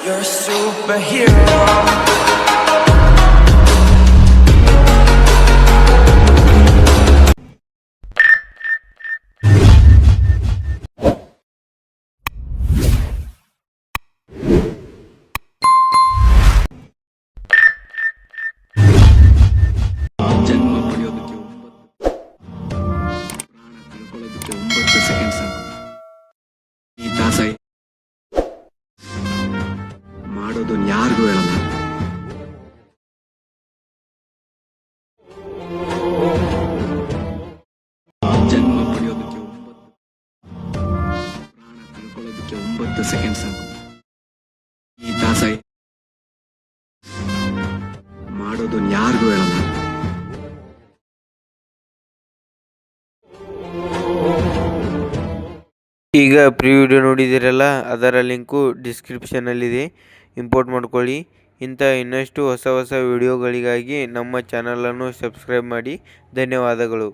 You're a superhero. ಜನ್ಮ ಪಡೆಯೋದಕ್ಕೆ 9 second ಸಾಕು. ಈ ತಾಸ ಮಾಡೋದು ಯಾರಿಗೂ ಹೇಳಲ್ಲ. ಜನ್ಮ ಪಡೆಯೋದಕ್ಕೆ ಪ್ರಾಣ ಕಳ್ಕೊಳ್ಳೋದಕ್ಕೆ 9 ಸೆಕೆಂಡ್ ಸಾಕು. ಈ ತಾಸ ಮಾಡೋದು ಯಾರಿಗೂ ಹೇಳಲ್ಲ. ಈಗ ಪ್ರೀ ವಿಡಿಯೋ ನೋಡಿದಿರಲ್ಲ, ಅದರ ಲಿಂಕು ಡಿಸ್ಕ್ರಿಪ್ಷನಲ್ಲಿದೆ, ಇಂಪೋರ್ಟ್ ಮಾಡ್ಕೊಳ್ಳಿ. ಇಂಥ ಇನ್ನಷ್ಟು ಹೊಸ ವಿಡಿಯೋಗಳಿಗಾಗಿ ನಮ್ಮ ಚಾನಲನ್ನು ಸಬ್ಸ್ಕ್ರೈಬ್ ಮಾಡಿ. ಧನ್ಯವಾದಗಳು.